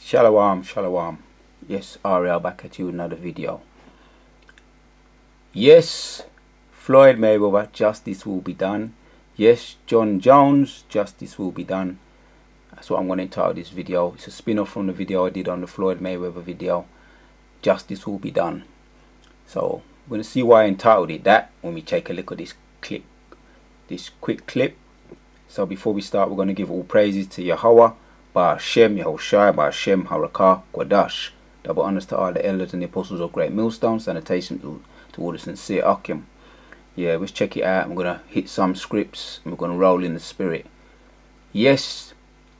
Shalom, shalom. Yes, Ariel back at you with another video. Yes, Floyd Mayweather, justice will be done. Yes, Jon Jones, justice will be done. That's what I'm going to entitle this video. It's a spin-off from the video I did on the Floyd Mayweather video. Justice will be done. So we're going to see why I entitled it that when we take a look at this clip, this quick clip. So before we start, we're going to give all praises to Yahweh, Ba'ashem, Yahushai, Ba'ashem, Harakah, Quadash. Double honors to all the elders and the apostles of Great Millstone. Sanitation to all the sincere Akim. Yeah, let's check it out. I'm going to hit some scripts and we're going to roll in the spirit. Yes,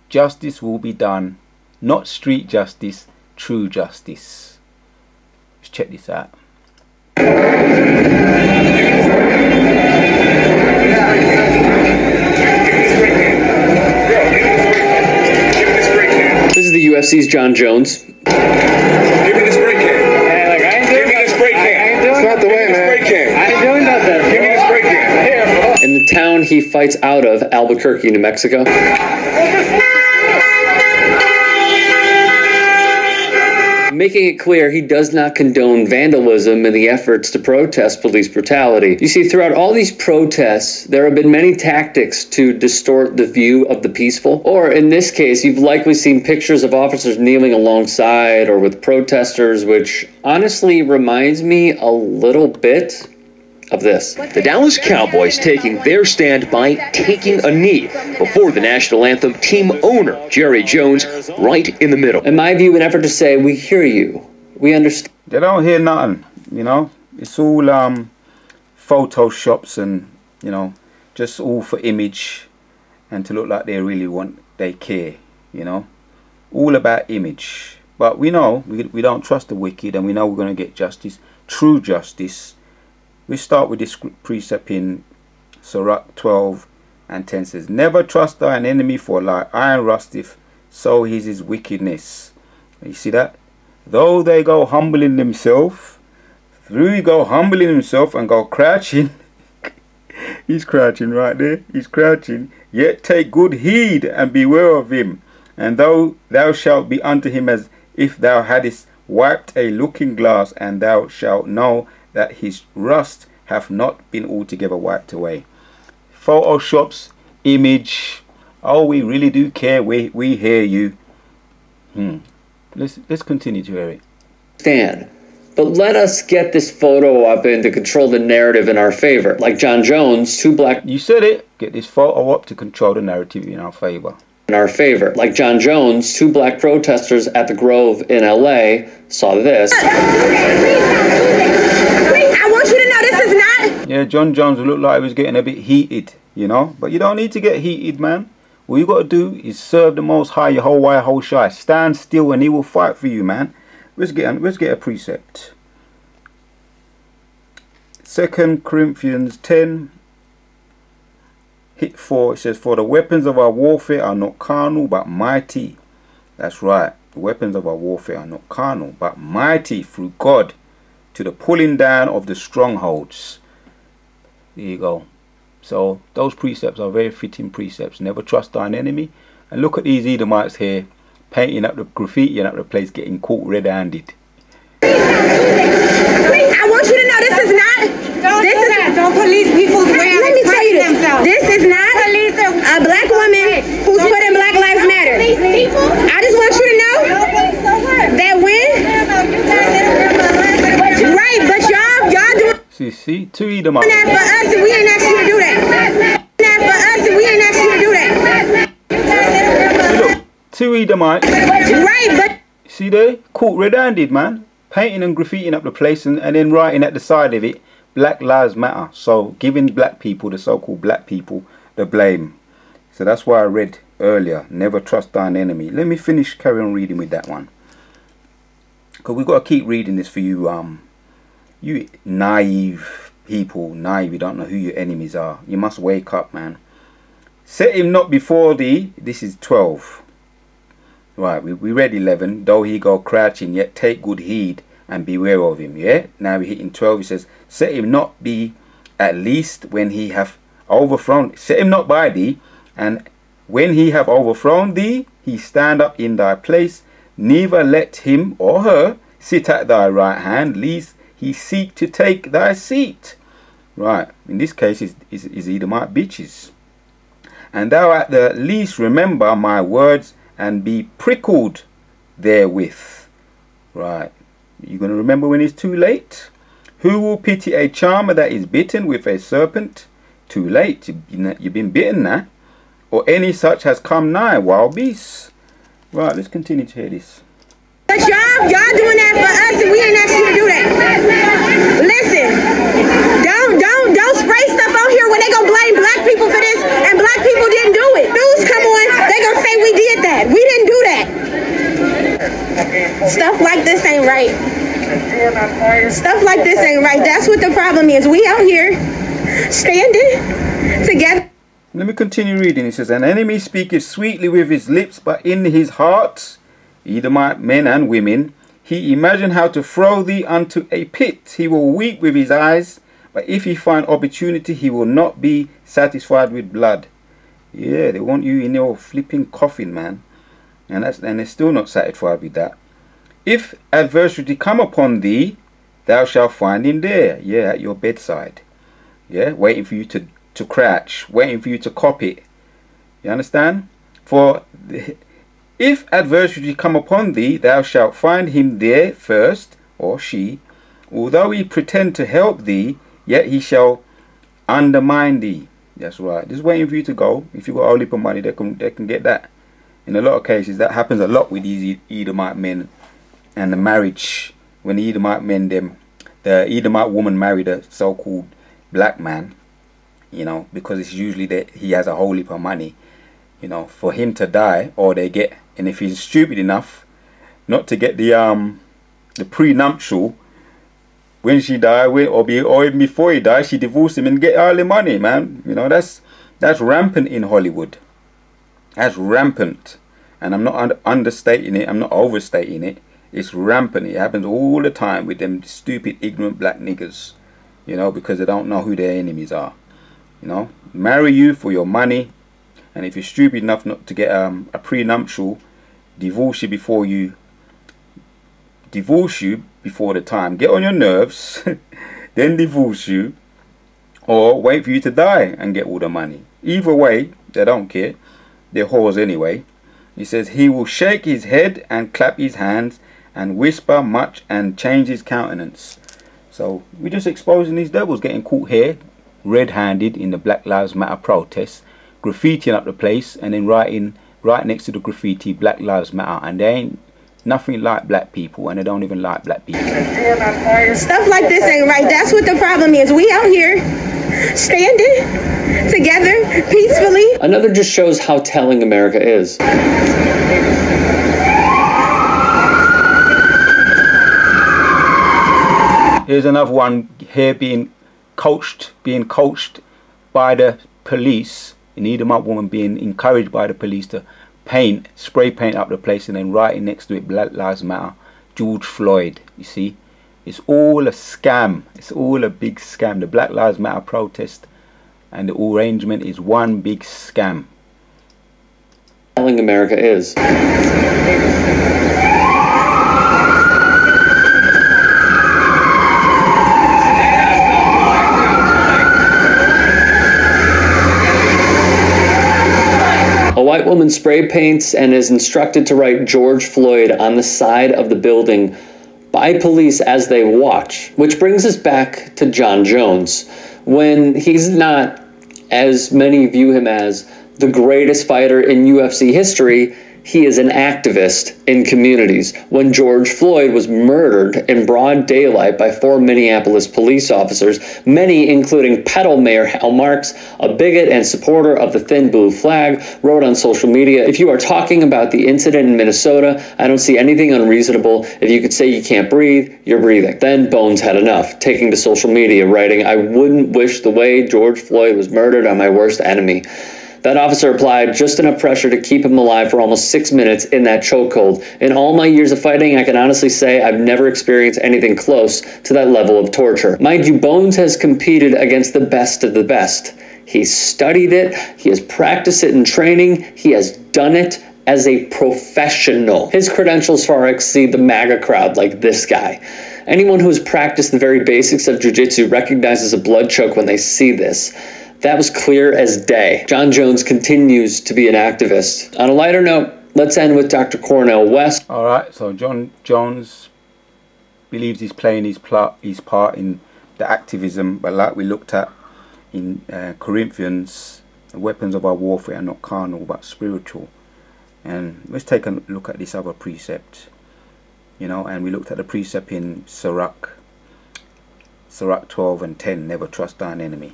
justice will be done. Not street justice, true justice. Let's check this out. This is the UFC's Jon Jones. Give me the spray can. Hey, like, I ain't doing, Give me the spray can. It's not the way, man. Spray can. I ain't doing nothing. Give me the spray can. In the town he fights out of, Albuquerque, New Mexico. Making it clear he does not condone vandalism in the efforts to protest police brutality. You see, throughout all these protests, there have been many tactics to distort the view of the peaceful. Or in this case, you've likely seen pictures of officers kneeling alongside or with protesters, which honestly reminds me a little bit of this. The Dallas Cowboys taking their stand by taking a knee before the national anthem, team owner Jerry Jones right in the middle. In my view, an effort to say, we hear you, we understand. They don't hear nothing, you know. It's all photoshops and, you know, just all for image and to look like they really want, they care, you know. All about image. But we know we don't trust the wicked, and we know we're going to get justice, true justice. We start with this precept in Sirach 12:10 says, never trust thine enemy, for like iron rusteth, so is his wickedness. You see that? Though they go humbling themselves, through he go humbling himself and go crouching. He's crouching right there. He's crouching. Yet take good heed and beware of him. And though thou shalt be unto him as if thou hadst wiped a looking glass, and thou shalt know that his rust hath not been altogether wiped away. Photoshops, image. Oh, we really do care. We hear you. Let's continue to hear it. Stand. But let us get this photo up and to control the narrative in our favor. Like Jon Jones, two black... You said it. Get this photo up to control the narrative in our favor. In our favor. Like Jon Jones, two black protesters at the Grove in LA saw this. Yeah, Jon Jones looked like he was getting a bit heated, you know. But you don't need to get heated, man. All you got to do is serve the Most High, Yehovah, Yahushai. Stand still and he will fight for you, man. Let's get a precept. 2 Corinthians 10. Hit 4. It says, for the weapons of our warfare are not carnal, but mighty. That's right. The weapons of our warfare are not carnal, but mighty through God to the pulling down of the strongholds. There you go. So those precepts are very fitting precepts. Never trust thine enemy. And look at these Edomites here painting up the graffiti up the place, getting caught red-handed. I want you to know this is not. Don't police people's way of expressing themselves. This is not a black woman who's putting Black Lives Matter. I just want you to know that when. Right, but y'all do. See, two Edomites. That for us, and we ain't asked you to do that. That for us, and we ain't asked you to do that. See, look, two Edomites. Right, but. See there? Caught red-handed, man. Painting and graffitiing up the place and then writing at the side of it, Black Lives Matter. So giving black people, the so-called black people, the blame. So that's why I read earlier, never trust thine enemy. Let me carry on reading with that one. Because we've got to keep reading this for you, you naive people, you don't know who your enemies are. You must wake up, man. Set him not before thee. This is 12. Right, we read 11. Though he go crouching, yet take good heed and beware of him. Yeah. Now we're hitting 12. He says, set him not be at least when he have overthrown. Set him not by thee, and when he have overthrown thee, he stand up in thy place. neither let him or her sit at thy right hand, lest he seek to take thy seat. Right, in this case is Edomite bitches. And thou at the least remember my words and be prickled therewith. Right, you're going to remember when it's too late? Who will pity a charmer that is bitten with a serpent? Too late, you've been bitten now. Or any such has come nigh, wild beasts. Right, let's continue to hear this. But y'all doing that for us, and we ain't asked you to do that. Listen, don't spray stuff on here when they gonna blame black people for this, and black people didn't do it. News come on, they gonna say we did that. We didn't do that. Stuff like this ain't right. Stuff like this ain't right. That's what the problem is. We out here standing together. Let me continue reading. It says, an enemy speaketh sweetly with his lips, but in his heart, Edomite men and women, he imagine how to throw thee unto a pit. He will weep with his eyes, but if he find opportunity, he will not be satisfied with blood. Yeah, they want you in your flipping coffin, man. And they're still not satisfied with that. If adversity come upon thee, thou shalt find him there. Yeah, at your bedside. Yeah, waiting for you to crouch, waiting for you to cop it. You understand? For if adversity come upon thee, thou shalt find him there first, or she. Although he pretend to help thee, yet he shall undermine thee. That's right. Just waiting for you to go. If you got a whole heap of money, they can get that. In a lot of cases, that happens a lot with these Edomite men and the marriage. When the Edomite men, the Edomite woman married a so-called black man, you know, because it's usually that he has a whole heap of money, you know, for him to die, or they get, and if he's stupid enough not to get the prenuptial when she died, or even before he died, she divorced him and get all the money, man. You know, that's rampant in Hollywood. That's rampant, and I'm not understating it. I'm not overstating it. It's rampant. It happens all the time with them stupid, ignorant black niggers, you know, because they don't know who their enemies are. You know, marry you for your money, and if you're stupid enough not to get a prenuptial, divorce you before the time. Get on your nerves, then divorce you, or wait for you to die and get all the money. Either way, they don't care. They're whores anyway. He says he will shake his head and clap his hands and whisper much and change his countenance. So we're just exposing these devils getting caught here red-handed in the Black Lives Matter protests, graffitiing up the place, and then writing right next to the graffiti Black Lives Matter, and they ain't nothing like black people, and they don't even like black people. Stuff like this ain't right. That's what the problem is. We out here standing together peacefully. Another just shows how telling America is. Here's another one here being coached by the police. An Edomite woman being encouraged by the police to spray paint up the place, and then writing next to it Black Lives Matter, George Floyd. You see, it's all a scam. It's all a big scam. The Black Lives Matter protest and the arrangement is one big scam. Telling America is. A white woman spray paints and is instructed to write George Floyd on the side of the building by police as they watch, which brings us back to Jon Jones. When he's not, as many view him as, the greatest fighter in UFC history, he is an activist in communities. When George Floyd was murdered in broad daylight by 4 Minneapolis police officers, many, including Petal Mayor Hal Marks, a bigot and supporter of the thin blue flag, wrote on social media, "If you are talking about the incident in Minnesota, I don't see anything unreasonable. If you could say you can't breathe, you're breathing." Then Bones had enough, taking to social media, writing, "I wouldn't wish the way George Floyd was murdered on my worst enemy." That officer applied just enough pressure to keep him alive for almost 6 minutes in that chokehold. In all my years of fighting, I can honestly say I've never experienced anything close to that level of torture. Mind you, Bones has competed against the best of the best. He's studied it, he has practiced it in training, he has done it, as a professional. His credentials far exceed the MAGA crowd like this guy. Anyone who has practiced the very basics of jiu-jitsu recognizes a blood choke when they see this. That was clear as day. Jon Jones continues to be an activist. On a lighter note, let's end with Dr. Cornel West. All right, so Jon Jones believes he's playing his part in the activism, but like we looked at in Corinthians, the weapons of our warfare are not carnal but spiritual. And let's take a look at this other precept, you know, and we looked at the precept in Sirach 12 and 10, never trust thine enemy.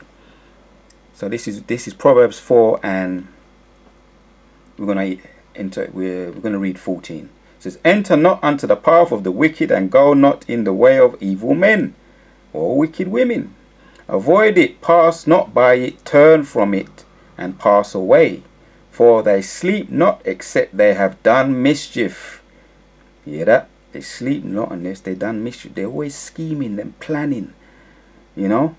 So this is Proverbs 4, and we're gonna read 14. It says, enter not unto the path of the wicked, and go not in the way of evil men or wicked women. Avoid it, pass not by it, turn from it, and pass away. For they sleep not except they have done mischief. You hear that? They sleep not unless they done mischief. They're always scheming and planning, you know.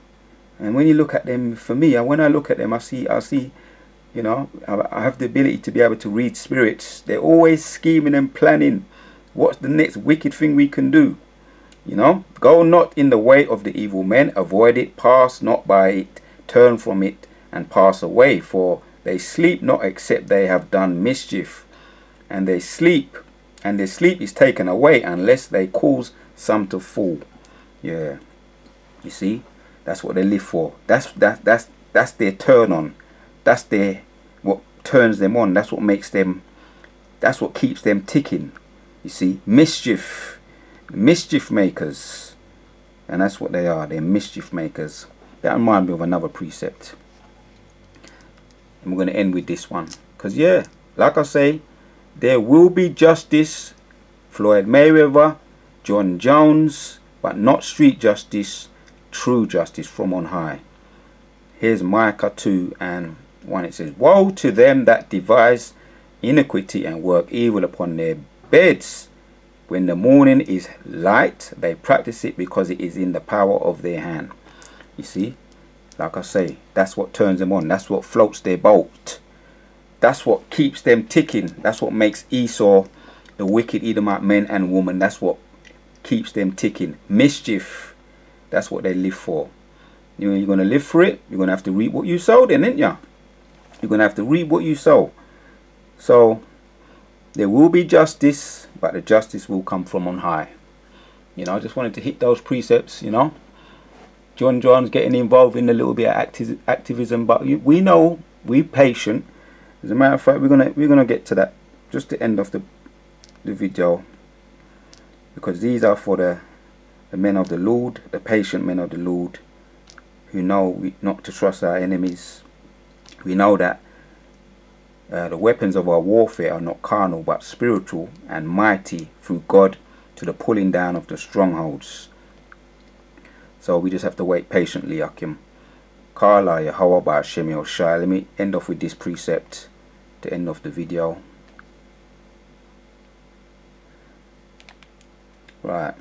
And when you look at them, for me, when I look at them, I see, you know, I have the ability to be able to read spirits. They're always scheming and planning. What's the next wicked thing we can do? You know, go not in the way of the evil men, avoid it, pass not by it, turn from it, and pass away. For they sleep not except they have done mischief, and they sleep, and their sleep is taken away unless they cause some to fall. Yeah, you see, that's what they live for. That's their turn on. That's what turns them on. That's what makes them. That's what keeps them ticking. You see, mischief makers, and that's what they are. They're mischief makers. That reminds me of another precept, and we're going to end with this one, because yeah, like I say, there will be justice. Floyd Mayweather, Jon Jones, but not street justice, true justice from on high. Here's Micah 2 and 1. It says, woe to them that devise iniquity and work evil upon their beds. When the morning is light, they practice it because it is in the power of their hand. You see, like I say, that's what turns them on. That's what floats their boat. That's what keeps them ticking. That's what makes Esau, the wicked Edomite men and women, that's what keeps them ticking. Mischief, that's what they live for. You know, you're going to live for it. You're going to have to reap what you sow then, ain't you? You're going to have to reap what you sow. So there will be justice, but the justice will come from on high. You know, I just wanted to hit those precepts, you know. Jon Jones getting involved in a little bit of activism, but we know, we're patient. As a matter of fact, we're gonna get to that just to end off the video, because these are for the men of the Lord, the patient men of the Lord, who know not to trust our enemies. We know that the weapons of our warfare are not carnal but spiritual and mighty through God to the pulling down of the strongholds. So we just have to wait patiently, Akim. Kala Yahweh Ba'Shem Yoshai. Let me end off with this precept to end off the video. Right.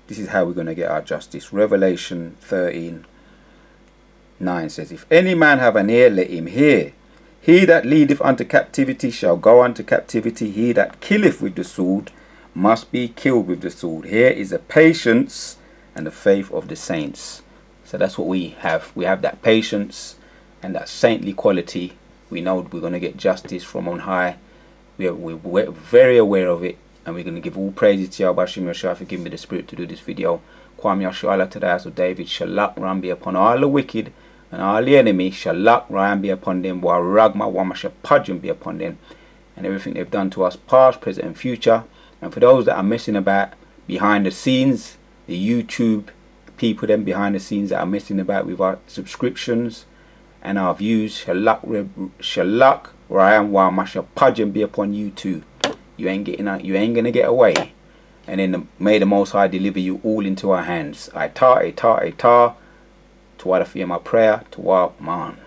This is how we're going to get our justice. Revelation 13:9 says, if any man have an ear, let him hear. He that leadeth unto captivity shall go unto captivity. He that killeth with the sword must be killed with the sword. Here is the patience and the faith of the saints. So that's what we have. We have that patience and that saintly quality. We know we're going to get justice from on high. We're very aware of it. And we're going to give all praises to Yahweh Bashim Yashua for giving me the spirit to do this video. Kwam Yashua to the house of David. Shalak ram be upon all the wicked and all the enemy. Shalak ram be upon them. Wa ragma wa mashapajum be upon them. And everything they've done to us, past, present and future. And for those that are messing about behind the scenes, the YouTube people them behind the scenes that are messing about with our subscriptions and our views, Shalak ram wa mashapajum be upon you too. You ain't getting out. You ain't gonna get away. And then may the Most High deliver you all into our hands. Aitar, Aitar, Aitar. To what I fear my prayer. To what man.